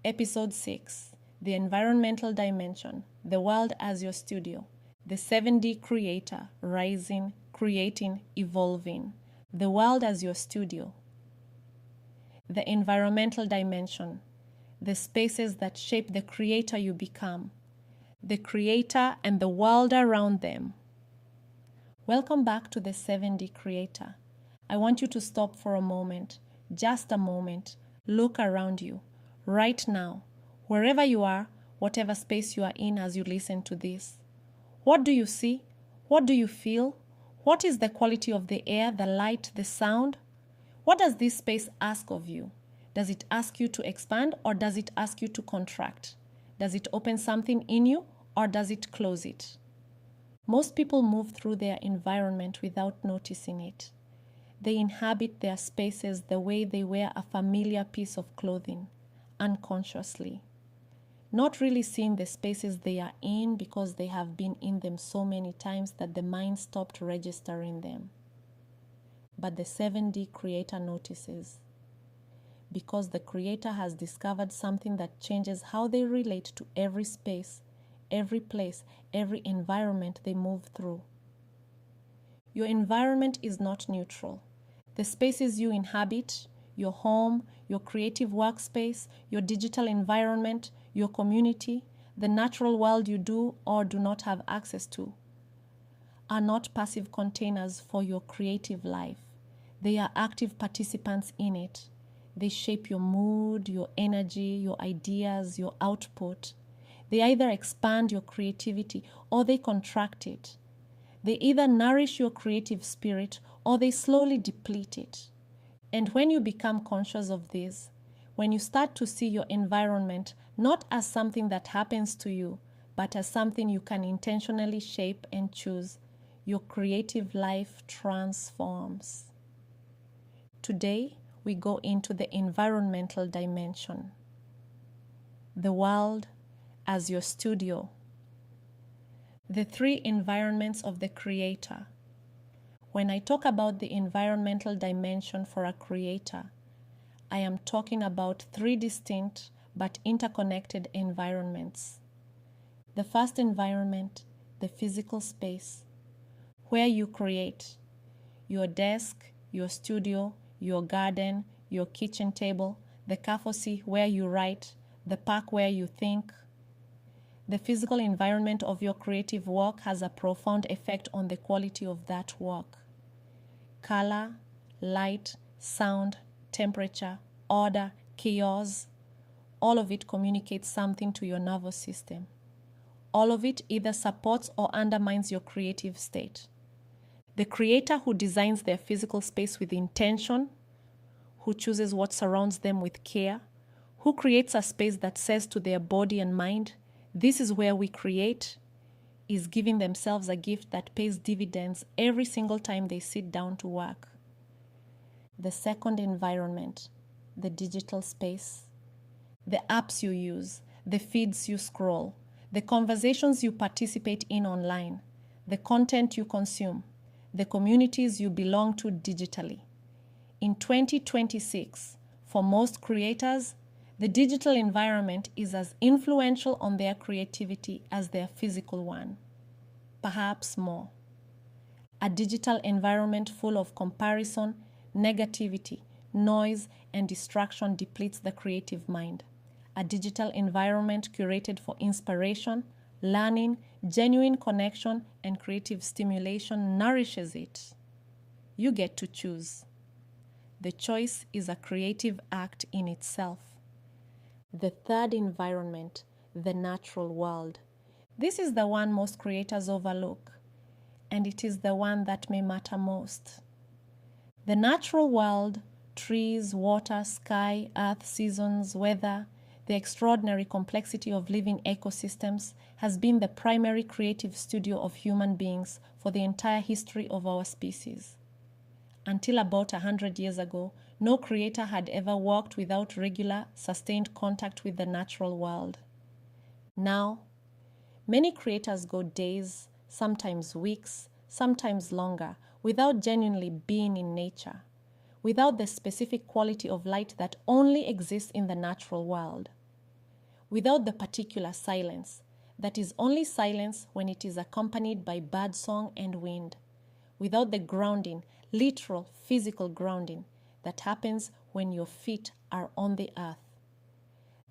Episode 6, The Environmental Dimension, The World as Your Studio, The 7D Creator, Rising, Creating, Evolving, The World as Your Studio. The Environmental Dimension, the spaces that shape the creator you become, the creator and the world around them. Welcome back to the 7D Creator. I want you to stop for a moment, just a moment, look around you. Right now, wherever you are, whatever space you are in as you listen to this. What do you see? What do you feel? What is the quality of the air, the light, the sound? What does this space ask of you? Does it ask you to expand or does it ask you to contract? Does it open something in you or does it close it? Most people move through their environment without noticing it. They inhabit their spaces the way they wear a familiar piece of clothing. Unconsciously, not really seeing the spaces they are in because they have been in them so many times that the mind stopped registering them. But the 7D Creator notices, because the Creator has discovered something that changes how they relate to every space, every place, every environment they move through. Your environment is not neutral. The spaces you inhabit, your home, your creative workspace, your digital environment, your community, the natural world you do or do not have access to, are not passive containers for your creative life. They are active participants in it. They shape your mood, your energy, your ideas, your output. They either expand your creativity or they contract it. They either nourish your creative spirit or they slowly deplete it. And when you become conscious of this, when you start to see your environment not as something that happens to you, but as something you can intentionally shape and choose, your creative life transforms. Today, we go into the environmental dimension. The world as your studio. The three environments of the Creator. When I talk about the environmental dimension for a creator, I am talking about three distinct but interconnected environments. The first environment, the physical space, where you create. Your desk, your studio, your garden, your kitchen table, the cafe where you write, the park where you think. The physical environment of your creative work has a profound effect on the quality of that work. Color, light, sound, temperature, order, chaos, all of it communicates something to your nervous system. All of it either supports or undermines your creative state. The creator who designs their physical space with intention, who chooses what surrounds them with care, who creates a space that says to their body and mind, "This is where we create," is giving themselves a gift that pays dividends every single time they sit down to work. The second environment, the digital space. The apps you use, the feeds you scroll, the conversations you participate in online, the content you consume, the communities you belong to digitally. In 2026, for most creators, the digital environment is as influential on their creativity as their physical one, perhaps more. A digital environment full of comparison, negativity, noise, and distraction depletes the creative mind. A digital environment curated for inspiration, learning, genuine connection, and creative stimulation nourishes it. You get to choose. The choice is a creative act in itself. The third environment, the natural world. This is the one most creators overlook, and it is the one that may matter most. The natural world, trees, water, sky, earth, seasons, weather, the extraordinary complexity of living ecosystems has been the primary creative studio of human beings for the entire history of our species. Until about 100 years ago, no creator had ever worked without regular, sustained contact with the natural world. Now, many creators go days, sometimes weeks, sometimes longer, without genuinely being in nature, without the specific quality of light that only exists in the natural world. without the particular silence that is only silence when it is accompanied by birdsong and wind, without the grounding, literal physical grounding, that happens when your feet are on the earth.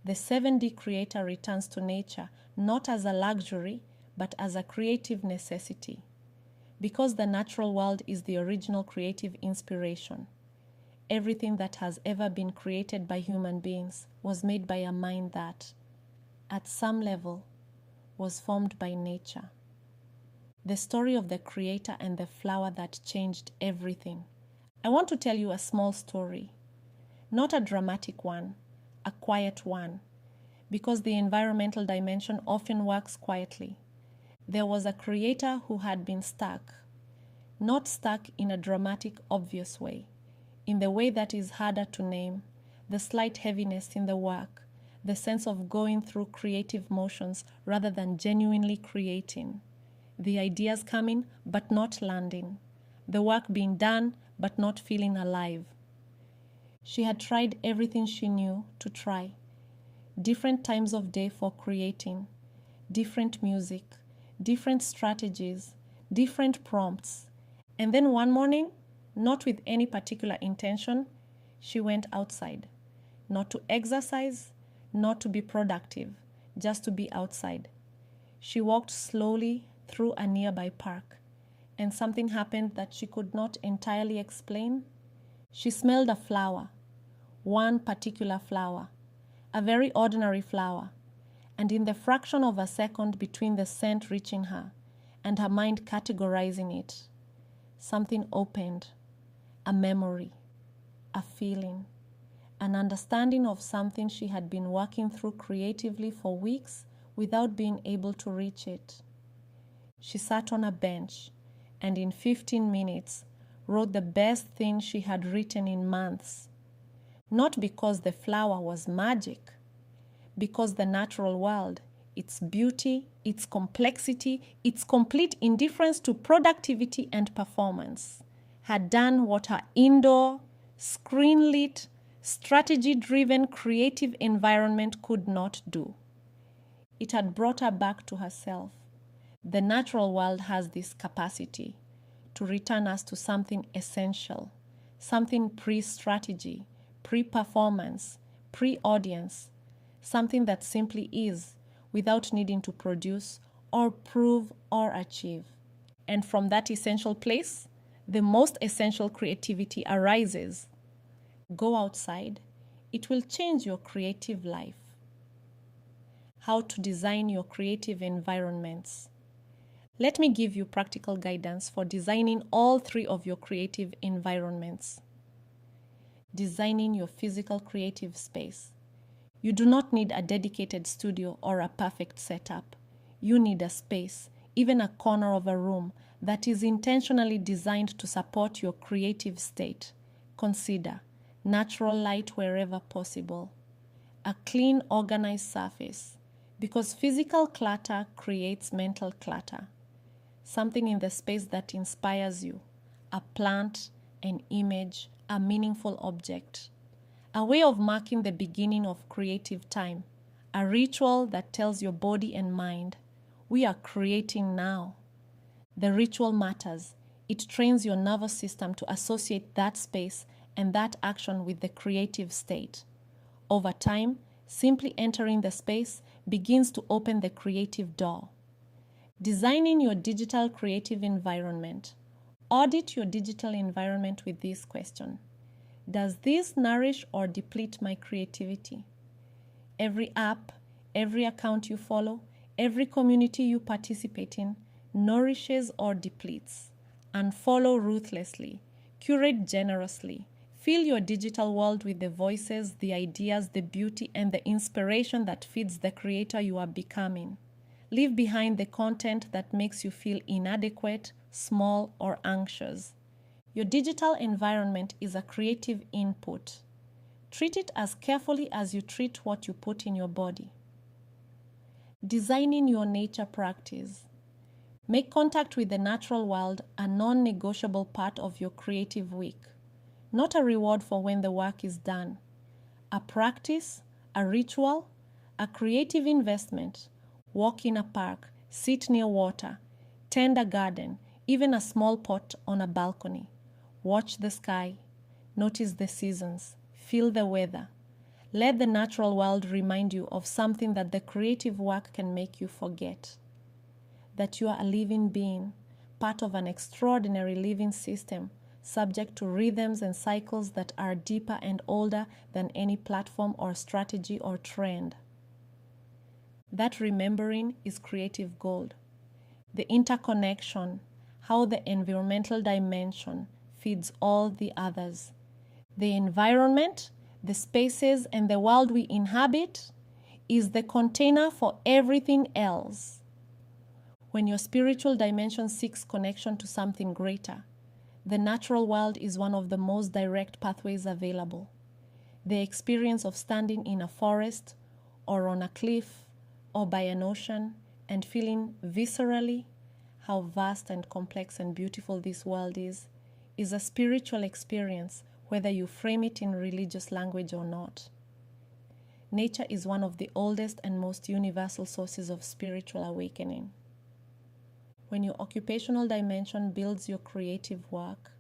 The 7D creator returns to nature not as a luxury, but as a creative necessity. Because the natural world is the original creative inspiration. Everything that has ever been created by human beings was made by a mind that, at some level, was formed by nature. The story of the creator and the flower that changed everything. I want to tell you a small story, not a dramatic one, a quiet one, because the environmental dimension often works quietly. There was a creator who had been stuck, not stuck in a dramatic, obvious way, in the way that is harder to name, the slight heaviness in the work, the sense of going through creative motions rather than genuinely creating, the ideas coming but not landing, the work being done but not feeling alive. She had tried everything she knew to try, different times of day for creating, different music, different strategies, different prompts. And then one morning, not with any particular intention, she went outside. Not to exercise, not to be productive, just to be outside. She walked slowly through a nearby park, and something happened that she could not entirely explain. She smelled a flower, one particular flower, a very ordinary flower, and in the fraction of a second between the scent reaching her and her mind categorizing it, something opened, a memory, a feeling, an understanding of something she had been working through creatively for weeks without being able to reach it. She sat on a bench and in 15 minutes wrote the best thing she had written in months. Not because the flower was magic, because the natural world, its beauty, its complexity, its complete indifference to productivity and performance, had done what her indoor, screen-lit, strategy-driven creative environment could not do. It had brought her back to herself. The natural world has this capacity to return us to something essential, something pre-strategy, pre-performance, pre-audience, something that simply is, without needing to produce or prove or achieve. And from that essential place, the most essential creativity arises. Go outside. It will change your creative life. How to design your creative environments. Let me give you practical guidance for designing all three of your creative environments. Designing your physical creative space. You do not need a dedicated studio or a perfect setup. You need a space, even a corner of a room, that is intentionally designed to support your creative state. Consider natural light wherever possible. A clean, organized surface, because physical clutter creates mental clutter. Something in the space that inspires you, a plant, an image, a meaningful object. A way of marking the beginning of creative time, a ritual that tells your body and mind, we are creating now. The ritual matters. It trains your nervous system to associate that space and that action with the creative state. Over time, simply entering the space begins to open the creative door. Designing your digital creative environment. Audit your digital environment with this question. Does this nourish or deplete my creativity? Every app, every account you follow, every community you participate in nourishes or depletes. Unfollow ruthlessly. Curate generously. Fill your digital world with the voices, the ideas, the beauty, and the inspiration that feeds the creator you are becoming. Leave behind the content that makes you feel inadequate, small, or anxious. Your digital environment is a creative input. Treat it as carefully as you treat what you put in your body. Designing your nature practice. Make contact with the natural world a non-negotiable part of your creative week. Not a reward for when the work is done. A practice, a ritual, A creative investment. Walk in a park, sit near water, tend a garden, even a small pot on a balcony. Watch the sky, notice the seasons, feel the weather. Let the natural world remind you of something that the creative work can make you forget. That you are a living being, part of an extraordinary living system, subject to rhythms and cycles that are deeper and older than any platform or strategy or trend. That remembering is creative gold. The interconnection, how the environmental dimension feeds all the others. The environment, the spaces, and the world we inhabit is the container for everything else. When your spiritual dimension seeks connection to something greater, the natural world is one of the most direct pathways available. The experience of standing in a forest or on a cliff or by an ocean and feeling viscerally how vast and complex and beautiful this world is a spiritual experience, whether you frame it in religious language or not. Nature is one of the oldest and most universal sources of spiritual awakening. When your occupational dimension builds your creative work,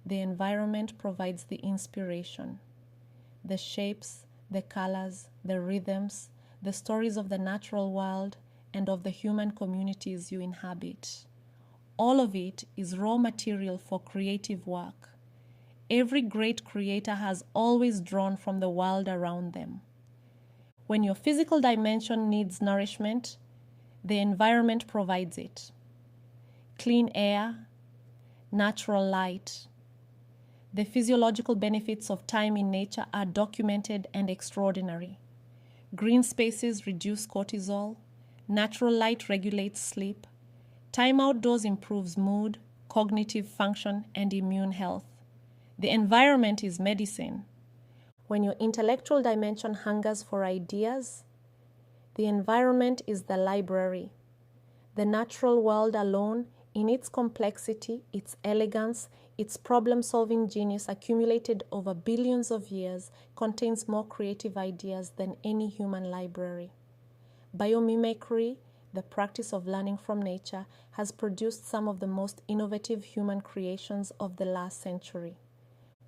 the environment provides the inspiration, the shapes, the colors, the rhythms, the stories of the natural world and of the human communities you inhabit. All of it is raw material for creative work. Every great creator has always drawn from the world around them. When your physical dimension needs nourishment, the environment provides it. Clean air, natural light. The physiological benefits of time in nature are documented and extraordinary. Green spaces reduce cortisol. Natural light regulates sleep. Time outdoors improves mood, cognitive function, and immune health. The environment is medicine. When your intellectual dimension hungers for ideas, the environment is the library. The natural world alone, in its complexity, its elegance, its problem-solving genius accumulated over billions of years, contains more creative ideas than any human library. Biomimicry, the practice of learning from nature, has produced some of the most innovative human creations of the last century.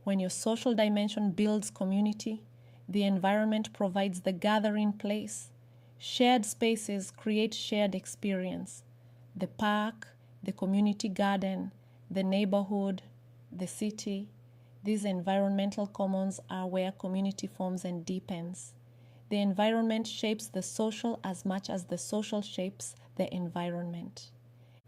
When your social dimension builds community, the environment provides the gathering place. Shared spaces create shared experience. The park, the community garden, the neighborhood, the city, these environmental commons are where community forms and deepens. The environment shapes the social as much as the social shapes the environment.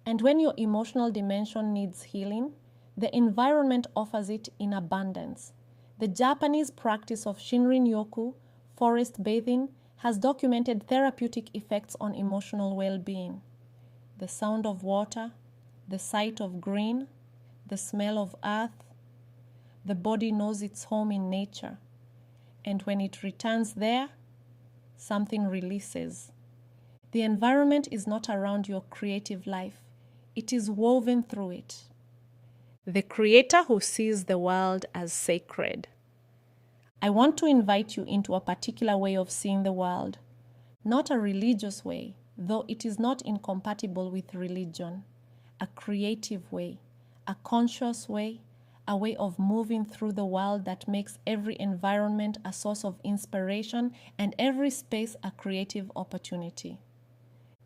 And when your emotional dimension needs healing, the environment offers it in abundance. The Japanese practice of Shinrin-yoku, forest bathing, has documented therapeutic effects on emotional well-being. The sound of water, the sight of green, the smell of earth, the body knows its home in nature. And when it returns there, something releases. The environment is not around your creative life. It is woven through it. The creator who sees the world as sacred. I want to invite you into a particular way of seeing the world, not a religious way, though it is not incompatible with religion, a creative way, a conscious way, a way of moving through the world that makes every environment a source of inspiration and every space a creative opportunity.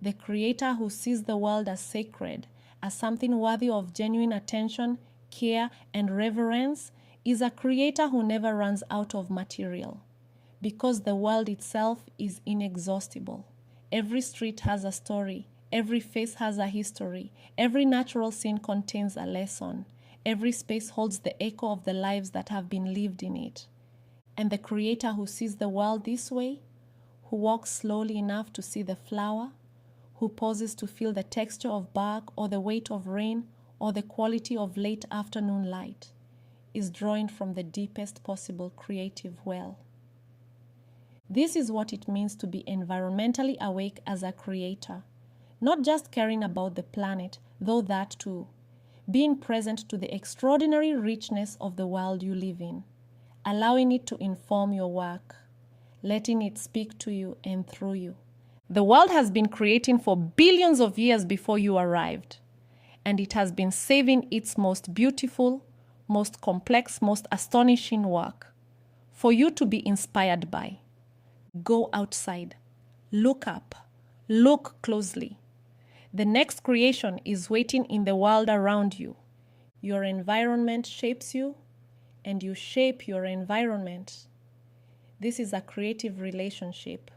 The creator who sees the world as sacred, as something worthy of genuine attention, care, and reverence, is a creator who never runs out of material, because the world itself is inexhaustible. Every street has a story, every face has a history, every natural scene contains a lesson, every space holds the echo of the lives that have been lived in it. And the creator who sees the world this way, who walks slowly enough to see the flower, who pauses to feel the texture of bark or the weight of rain or the quality of late afternoon light, is drawing from the deepest possible creative well. This is what it means to be environmentally awake as a creator, not just caring about the planet, though that too, being present to the extraordinary richness of the world you live in, allowing it to inform your work, letting it speak to you and through you. The world has been creating for billions of years before you arrived, and it has been saving its most beautiful, most complex, most astonishing work for you to be inspired by. Go outside, look up, look closely. The next creation is waiting in the world around you. Your environment shapes you, and you shape your environment. This is a creative relationship,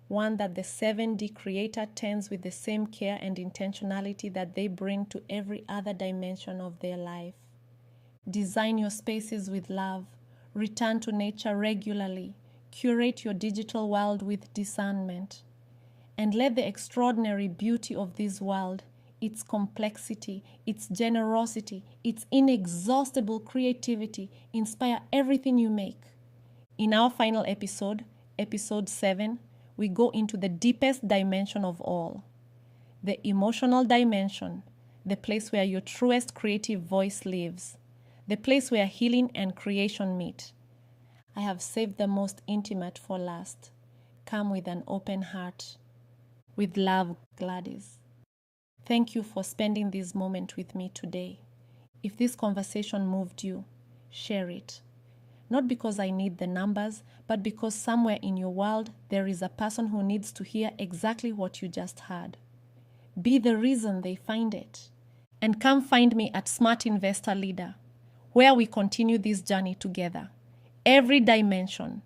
one that the 7D creator tends with the same care and intentionality that they bring to every other dimension of their life. Design your spaces with love, return to nature regularly, curate your digital world with discernment, and let the extraordinary beauty of this world, its complexity, its generosity, its inexhaustible creativity inspire everything you make. In our final episode, episode 7, we go into the deepest dimension of all, the emotional dimension, the place where your truest creative voice lives, the place where healing and creation meet. I have saved the most intimate for last. Come with an open heart. With love, Gladys. Thank you for spending this moment with me today. If this conversation moved you, share it. Not because I need the numbers, but because somewhere in your world there is a person who needs to hear exactly what you just heard. Be the reason they find it. And come find me at Smart Investor Leader, where we continue this journey together. Every dimension,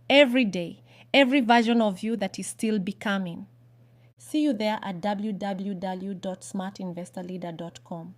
every day, every version of you that is still becoming. See you there at www.smartinvestorleader.com.